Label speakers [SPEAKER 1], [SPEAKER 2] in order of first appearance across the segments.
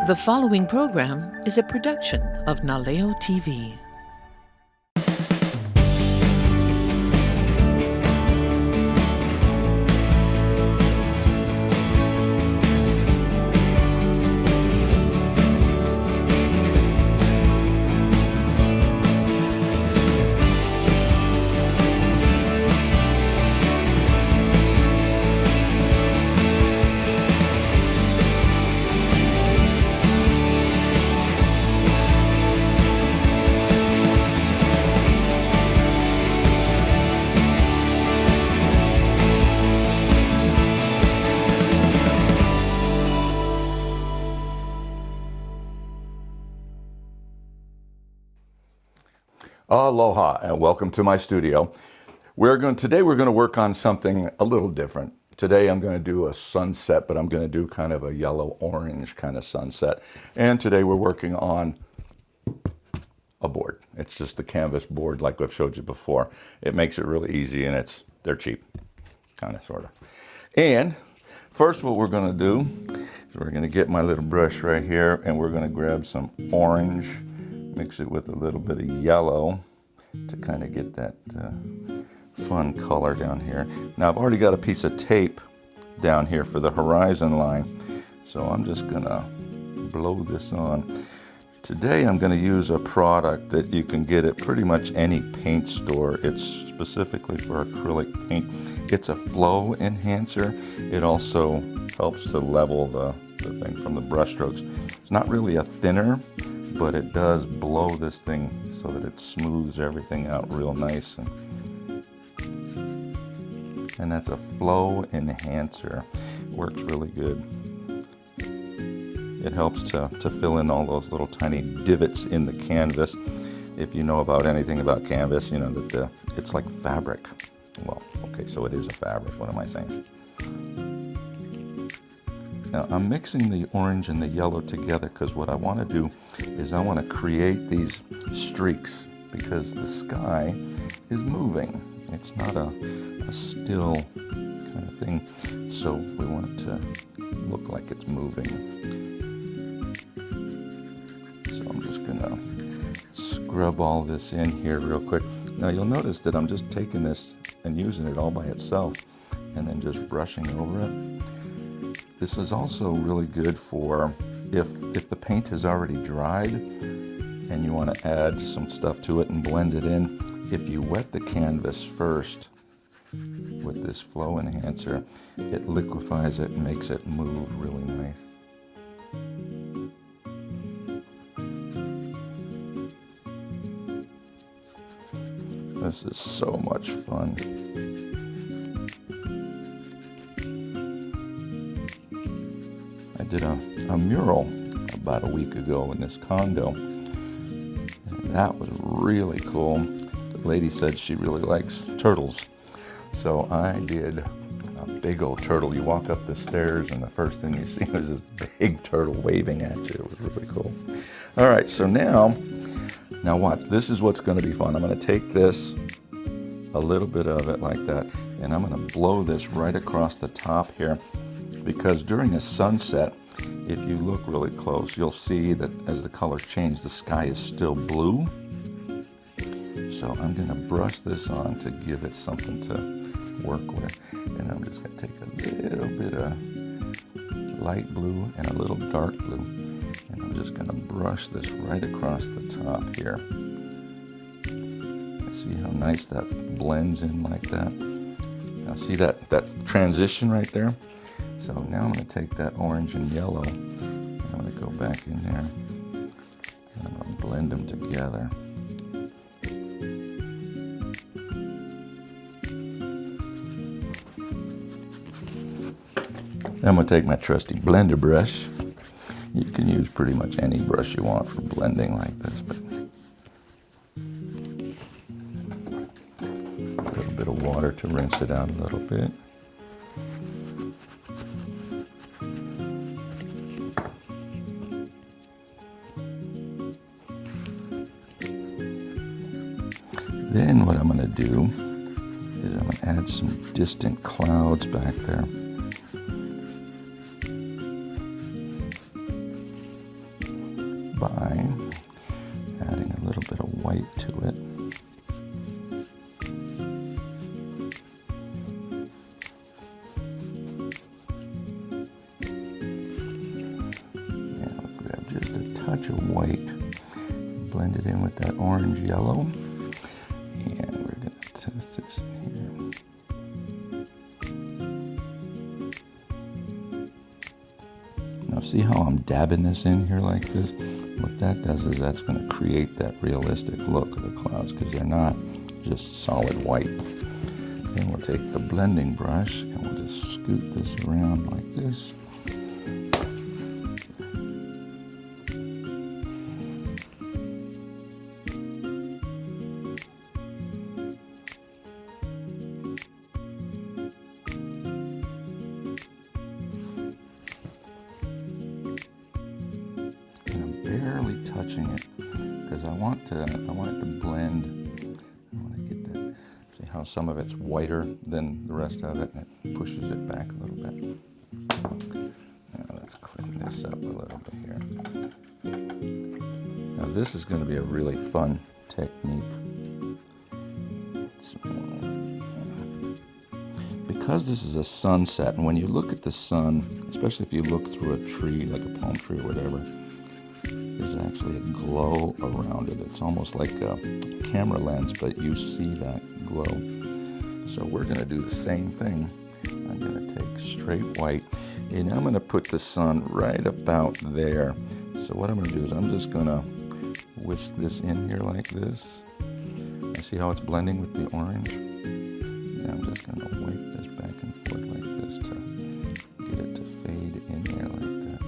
[SPEAKER 1] The following program is a production of Naleo TV.
[SPEAKER 2] Aloha and welcome to my studio. Today we're going to work on something a little different. Today I'm going to do a sunset, but I'm going to do kind of a yellow-orange kind of sunset. And today we're working on a board. It's just the canvas board like I've showed you before. It makes it really easy and they're cheap, kind of, sort of. And first what we're going to do is we're going to get my little brush right here and we're going to grab some orange, mix it with a little bit of yellow to kind of get that fun color down here. Now I've already got a piece of tape down here for the horizon line, so I'm just gonna blow this on. Today I'm gonna use a product that you can get at pretty much any paint store. It's specifically for acrylic paint. It's a flow enhancer. It also helps to level the thing from the brush strokes. It's not really a thinner, but it does blow this thing so that it smooths everything out real nice. And that's a flow enhancer. Works really good. It helps to fill in all those little tiny divots in the canvas. If you know about anything about canvas, you know that it's like fabric. Well, okay, so it is a fabric. What am I saying? Now I'm mixing the orange and the yellow together because what I want to do is I want to create these streaks because the sky is moving. It's not a still kind of thing, so we want it to look like it's moving. So I'm just gonna scrub all this in here real quick. Now you'll notice that I'm just taking this and using it all by itself and then just brushing over it. This is also really good for if the paint has already dried and you want to add some stuff to it and blend it in. If you wet the canvas first with this flow enhancer, it liquefies it and makes it move really nice. This is so much fun. I did a mural about a week ago in this condo, and that was really cool. The lady said she really likes turtles, so I did a big old turtle. You walk up the stairs and the first thing you see is this big turtle waving at you. It was really cool. All right, so now watch. This is what's going to be fun. I'm going to take this, a little bit of it like that, and I'm going to blow this right across the top here. Because during a sunset, if you look really close, you'll see that as the colors change, the sky is still blue. So I'm going to brush this on to give it something to work with. And I'm just going to take a little bit of light blue and a little dark blue. And I'm just going to brush this right across the top here. See how nice that blends in like that? Now see that transition right there? So now I'm going to take that orange and yellow, and I'm going to go back in there, and I'm going to blend them together. Then I'm going to take my trusty blender brush. You can use pretty much any brush you want for blending like this, but a little bit of water to rinse it out a little bit. Then what I'm going to do is I'm going to add some distant clouds back there. by adding a little bit of white to it. Now grab just a touch of white, blend it in with that orange yellow, and we're going to test this in here. Now see how I'm dabbing this in here like this? What that does is that's going to create that realistic look of the clouds, because they're not just solid white. Then we'll take the blending brush and we'll just scoot this around like this. Barely touching it, because I want it to blend. I want to get that. See how some of it's whiter than the rest of it, and it pushes it back a little bit. Now let's clean this up a little bit here. Now this is going to be a really fun technique. Because this is a sunset, and when you look at the sun, especially if you look through a tree, like a palm tree or whatever, there's actually a glow around it. It's almost like a camera lens, but you see that glow. So we're going to do the same thing. I'm going to take straight white, and I'm going to put the sun right about there. So what I'm going to do is I'm just going to whisk this in here like this. I see how it's blending with the orange. Now I'm just going to wipe this back and forth like this to get it to fade in there like that.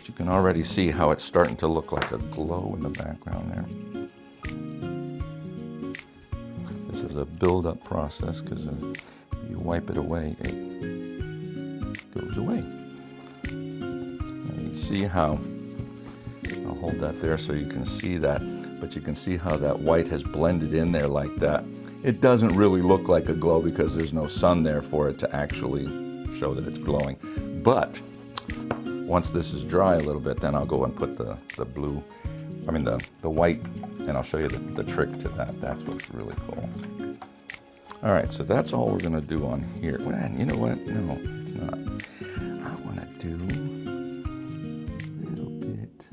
[SPEAKER 2] You can already see how it's starting to look like a glow in the background there. This is a build-up process, because if you wipe it away, it goes away. And you see how, I'll hold that there so you can see that, but you can see how that white has blended in there like that. It doesn't really look like a glow because there's no sun there for it to actually show that it's glowing. But once this is dry a little bit, then I'll go and put the white, and I'll show you the trick to that. That's what's really cool. All right, so that's all we're gonna do on here. Well, you know what? No, it's not. I wanna do a little bit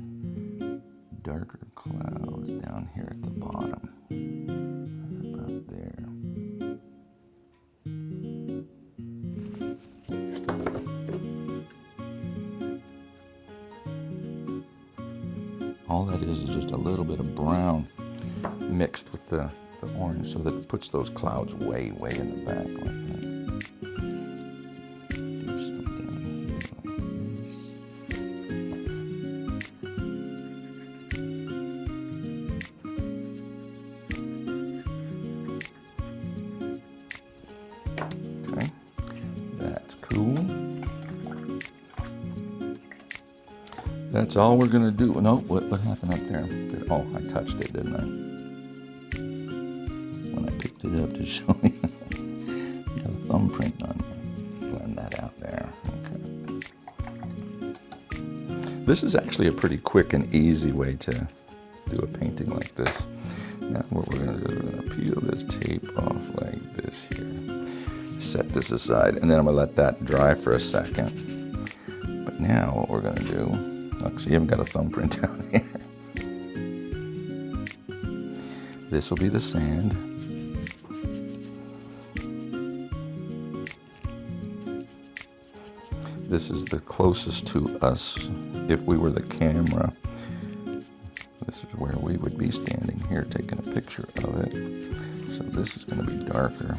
[SPEAKER 2] darker clouds down here at the bottom. About there. All that is just a little bit of brown mixed with the orange, so that it puts those clouds way in the back like that. Do some down here like this. Okay, that's cool. That's all we're gonna do. No, what happened up there? Oh, I touched it, didn't I? When I picked it up to show you. Got a thumbprint on there. Blend that out there. Okay. This is actually a pretty quick and easy way to do a painting like this. Now what we're gonna do is we're gonna peel this tape off like this here. Set this aside, and then I'm gonna let that dry for a second. But now what we're gonna do, look, so you haven't got a thumbprint down here. This will be the sand. This is the closest to us if we were the camera. This is where we would be standing here taking a picture of it. So this is going to be darker.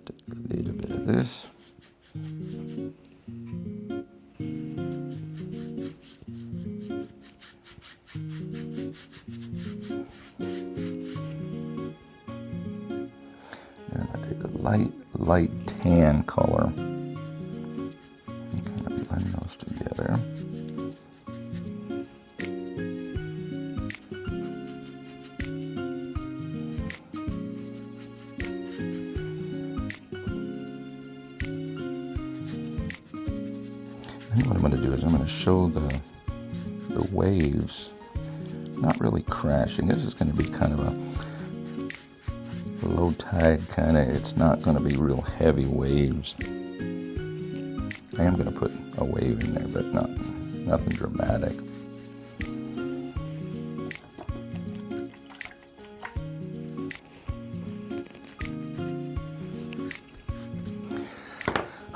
[SPEAKER 2] Take a little bit of this. Then I take a light tan color and kind of blend those together. And what I'm going to do is I'm going to show the the waves not really crashing. This is going to be kind of a low tide kind of, it's not going to be real heavy waves. I am going to put a wave in there, but nothing dramatic.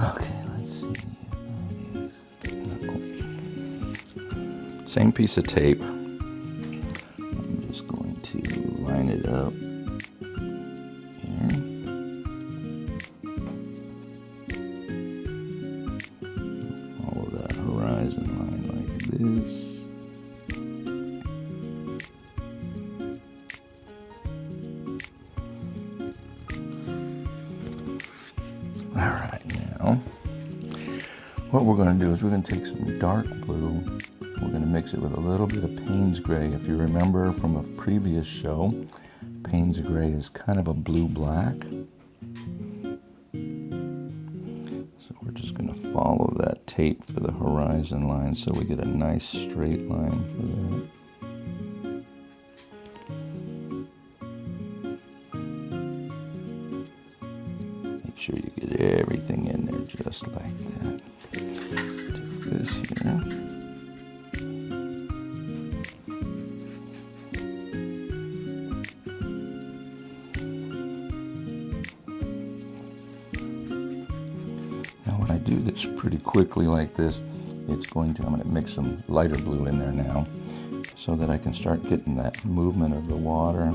[SPEAKER 2] Okay, let's see. Same piece of tape. I'm just going to line it up here. Follow that horizon line like this. All right, now what we're going to do is we're going to take some dark blue. We're going to mix it with a little bit of Payne's Gray. If you remember from a previous show, Payne's Gray is kind of a blue-black. So we're just going to follow that tape for the horizon line so we get a nice straight line for that. Make sure you get everything in there just like that. Take this here. Now when I do this pretty quickly like this, I'm going to mix some lighter blue in there now so that I can start getting that movement of the water.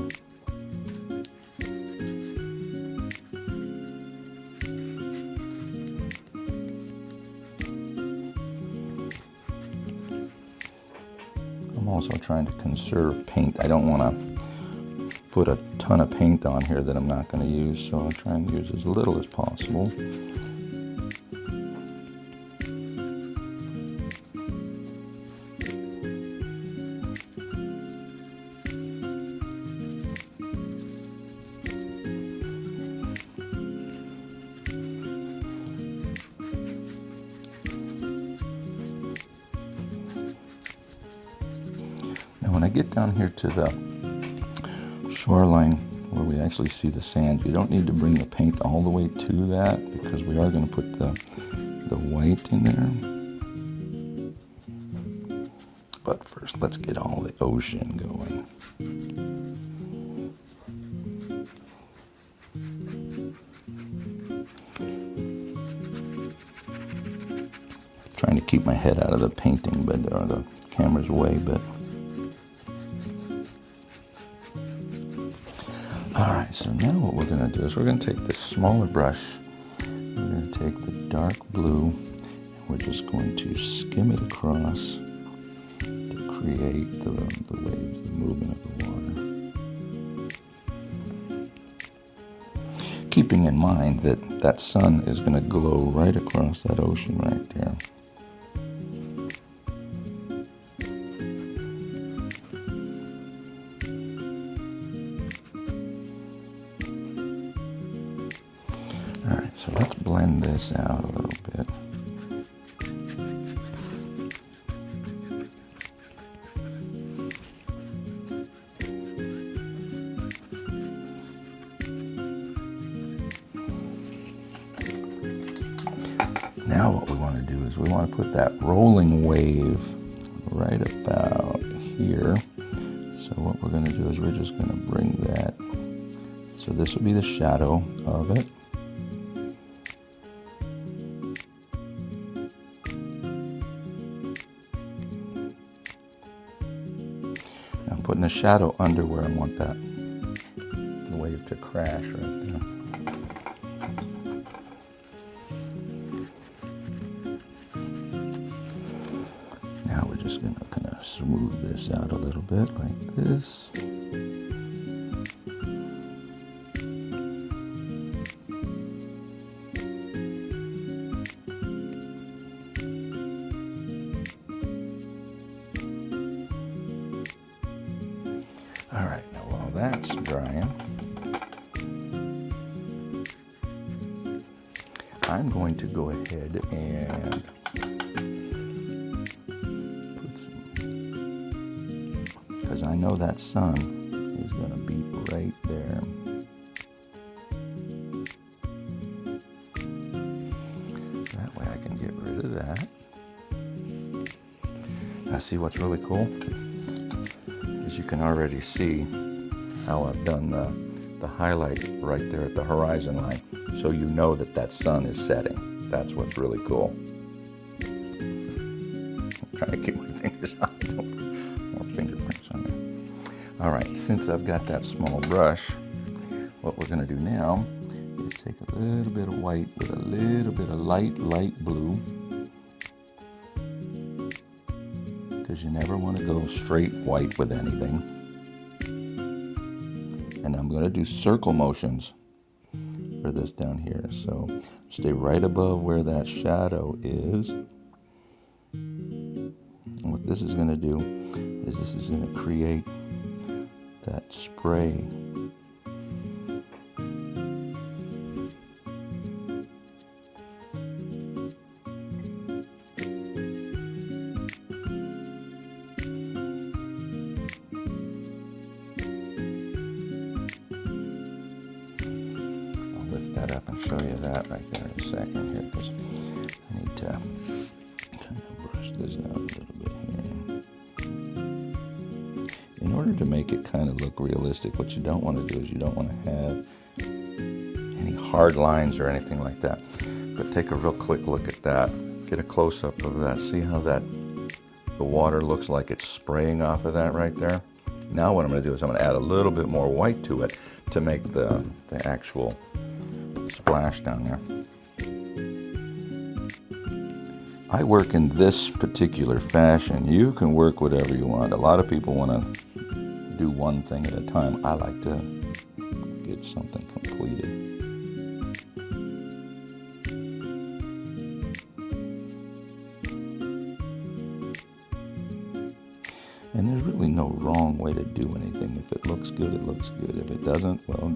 [SPEAKER 2] I'm also trying to conserve paint. I don't want to put a ton of paint on here that I'm not going to use, so I'm trying to use as little as possible. Now when I get down here to the shoreline where we actually see the sand, you don't need to bring the paint all the way to that because we are going to put the white in there. But first, let's get all the ocean going. Trying to keep my head out of the painting, or the camera's way, but. Alright, so now what we're going to do is we're going to take this smaller brush, we're going to take the dark blue, and we're just going to skim it across to create the waves, the movement of the water. Keeping in mind that that sun is going to glow right across that ocean right there. Alright, so let's blend this out a little bit. Now what we want to do is we want to put that rolling wave right about here. So what we're going to do is we're just going to bring that. So this will be the shadow of it. I'm putting the shadow under where I want the wave to crash right there. Now we're just going to kind of smooth this out a little bit like this. All right, now while that's drying, I'm going to go ahead and put some I know that sun is going to be right there. That way I can get rid of that. Now see what's really cool? Is you can already see how I've done the highlight right there at the horizon line. So you know that that sun is setting. That's what's really cool. I'm trying to keep my fingers on it. More fingerprints on there. All right, since I've got that small brush, what we're going to do now is take a little bit of white with a little bit of light blue. Because you never want to go straight white with anything. And I'm going to do circle motions for this down here. So stay right above where that shadow is. And what this is going to do is this is going to create that spray. That up and show you that right there in a second here, because I need to kind of brush this out a little bit here. In order to make it kind of look realistic, what you don't want to do is you don't want to have any hard lines or anything like that. But take a real quick look at that. Get a close-up of that. See how the water looks like it's spraying off of that right there? Now what I'm going to do is I'm going to add a little bit more white to it to make the actual splash down there. I work in this particular fashion. You can work whatever you want. A lot of people want to do one thing at a time. I like to get something completed. And there's really no wrong way to do anything. If it looks good, it looks good. If it doesn't, well,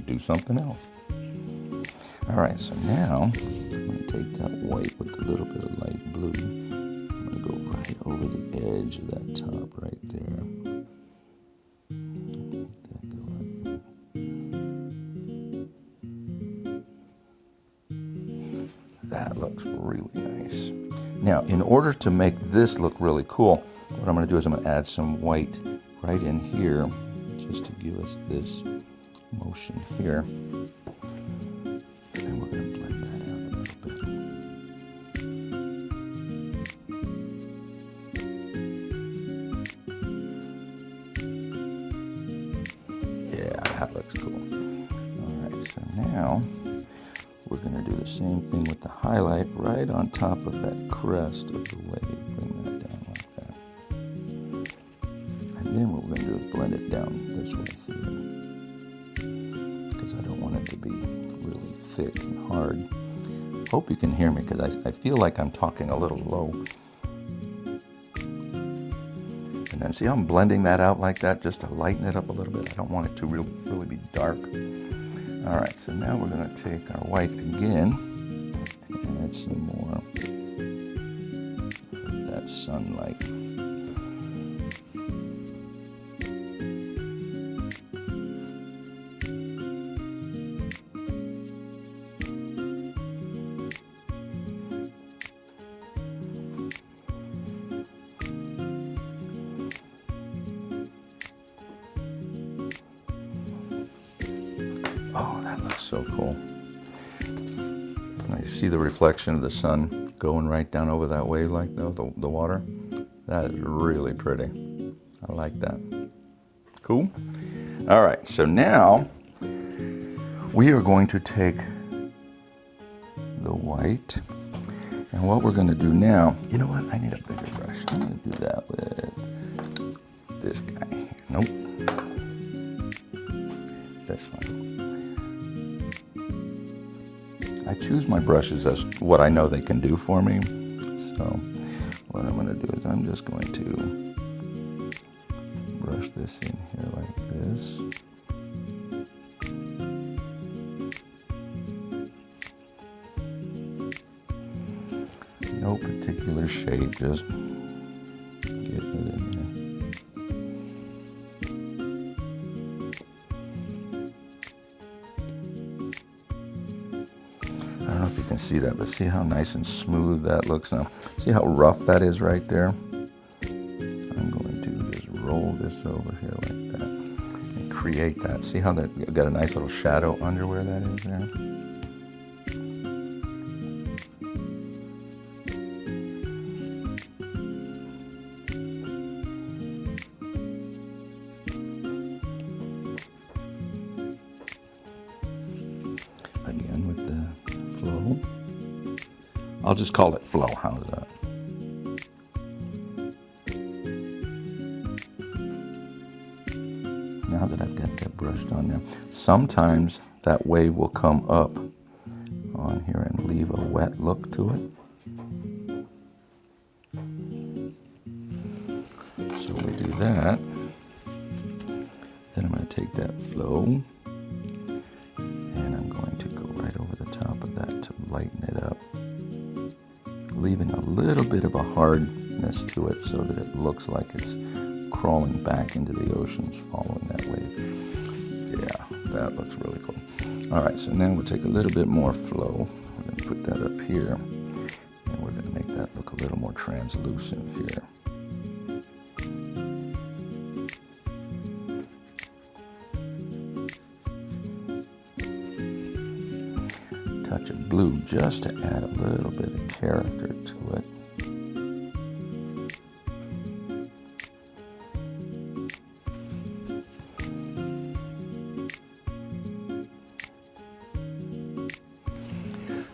[SPEAKER 2] do something else. All right, so now I'm going to take that white with a little bit of light blue. I'm going to go right over the edge of that top right there. That looks really nice. Now, in order to make this look really cool, what I'm going to do is I'm going to add some white right in here just to give us this motion here. And we're going to blend that out a little bit. Yeah, that looks cool. All right, so now we're going to do the same thing with the highlight right on top of that crest of the wave. Bring that down like that. And then what we're going to do is blend it down this way here. Because I don't want it to be really thick and hard. Hope you can hear me because I feel like I'm talking a little low. And then see how I'm blending that out like that just to lighten it up a little bit. I don't want it to really be dark. All right, so now we're going to take our white again and add some more of that sunlight. Oh, that looks so cool. Now you see the reflection of the sun going right down over that wave like the water? That is really pretty. I like that. Cool? All right, so now we are going to take the white, and what we're going to do now, you know what? I need a bigger brush. I'm going to do that with this guy. Nope. This one. I choose my brushes as what I know they can do for me. So what I'm going to do is I'm just going to brush this in here like this. No particular shape, just get it in I don't know if you can see that, but see how nice and smooth that looks now. See how rough that is right there? I'm going to just roll this over here like that and create that. See how that got a nice little shadow under where that is there? Again with the flow. I'll just call it flow. How's that? Now that I've got that brushed on there, sometimes that wave will come up on here and leave a wet look to it. So we do that. Then I'm going to take that flow and I'm going to go right over the top of that to lighten it up, leaving a little bit of a hardness to it so that it looks like it's crawling back into the oceans following that wave. Yeah, that looks really cool. All right, so now we'll take a little bit more flow. We're going to put that up here, and we're going to make that look a little more translucent here. Touch of blue just to add a little bit of character to it.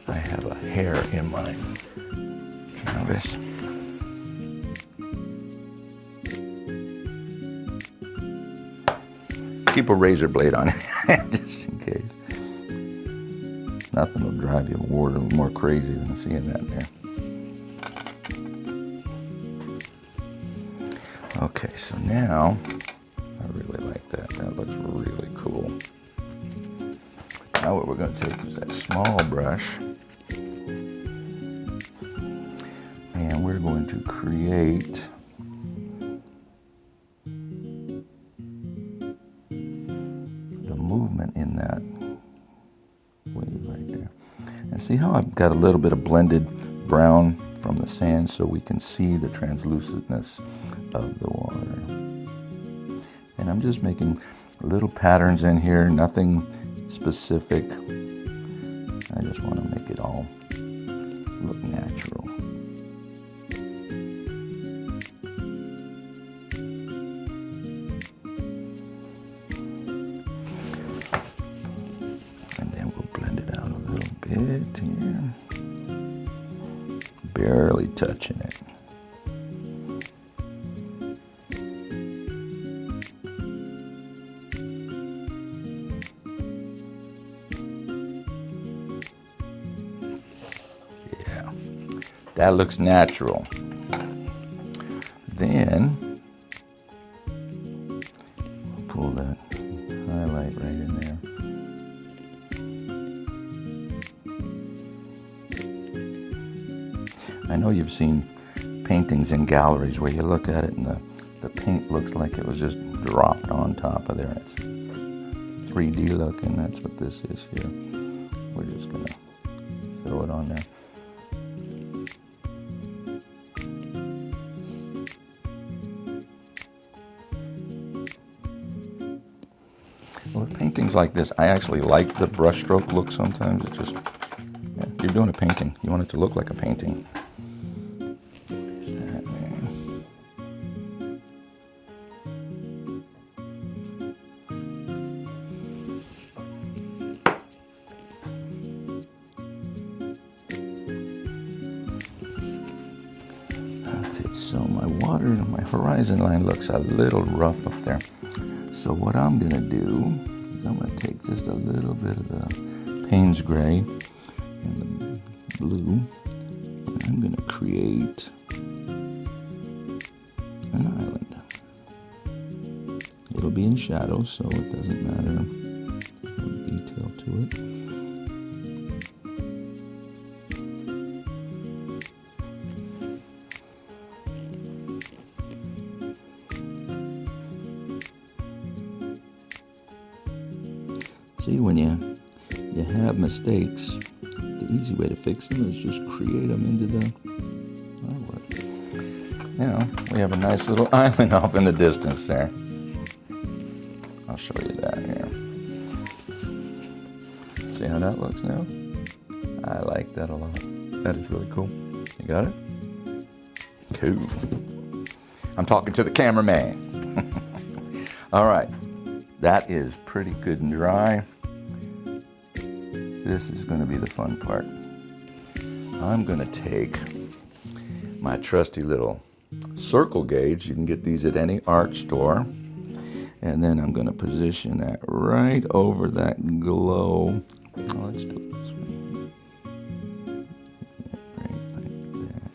[SPEAKER 2] I have a hair in my canvas. Keep a razor blade on it just in case. Nothing will drive you more crazy than seeing that there. Okay, so now I really like that. That looks really cool. Now what we're going to take is that small brush and we're going to create the movement in that wave right there. And see how I've got a little bit of blended brown from the sand so we can see the translucentness of the water. And I'm just making little patterns in here, nothing specific. I just want to make it all look natural. And then we'll blend it out a little bit here. Barely touching it. That looks natural. Then we'll pull that highlight right in there. I know you've seen paintings in galleries where you look at it and the paint looks like it was just dropped on top of there. It's 3D look, and that's what this is here. We're just gonna throw it on there. Well, with paintings like this, I actually like the brushstroke look sometimes. It just, yeah, you're doing a painting. You want it to look like a painting. There's that there. Okay, so my water, my horizon line looks a little rough up there. So what I'm going to do is I'm going to take just a little bit of the Payne's Gray and the blue, and I'm going to create an island. It'll be in shadow, so it doesn't matter. No detail to it. See, when you have mistakes, the easy way to fix them is just create them into the hardwood. You know, we have a nice little island off in the distance there. I'll show you that here. See how that looks now? I like that a lot. That is really cool. You got it? Cool. I'm talking to the cameraman. All right. That is pretty good and dry. This is going to be the fun part. I'm going to take my trusty little circle gauge. You can get these at any art store. And then I'm going to position that right over that glow. Oh, let's do it this way. Right like that.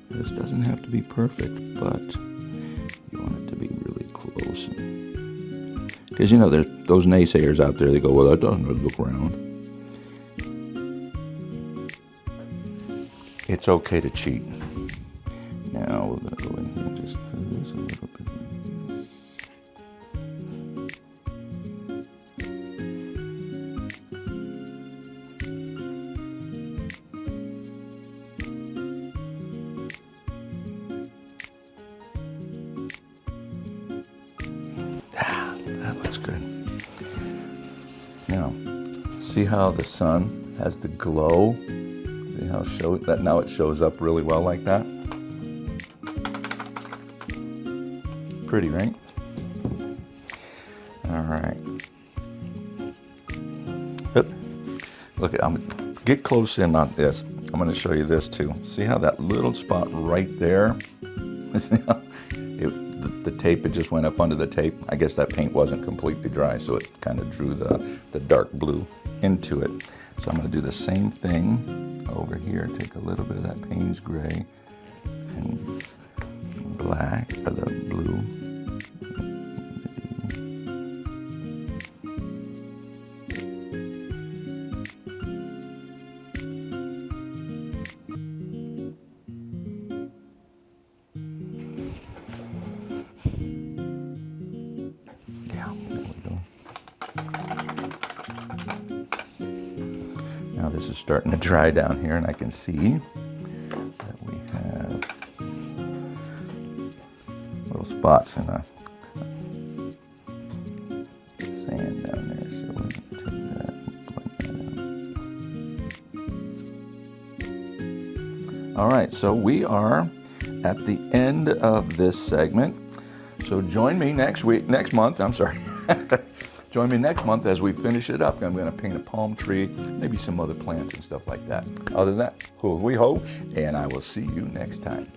[SPEAKER 2] This doesn't have to be perfect, but you want it to be really close. Because, you know, there's those naysayers out there, they go, well, that doesn't look round. It's okay to cheat. Now we're going to go in here and just put this a little bit like this. That looks good. Now, see how the sun has the glow? See how that now it shows up really well like that? Pretty, right? All right. Oop. Look at, I'm gonna get close in on this. I'm going to show you this too. See how that little spot right there? See how the tape, it just went up under the tape. I guess that paint wasn't completely dry, so it kind of drew the dark blue into it. So I'm going to do the same thing over here. Take a little bit of that Payne's gray and black, or the blue. Yeah, there we go. Now this is starting to dry down here, and I can see that we have little spots in the sand down there. So we're going to take that and blend that out. All right, so we are at the end of this segment. So join me next month, Join me next month as we finish it up. I'm going to paint a palm tree, maybe some other plants and stuff like that. Other than that, ho, and I will see you next time.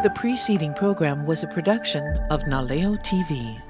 [SPEAKER 1] The preceding program was a production of Naleo TV.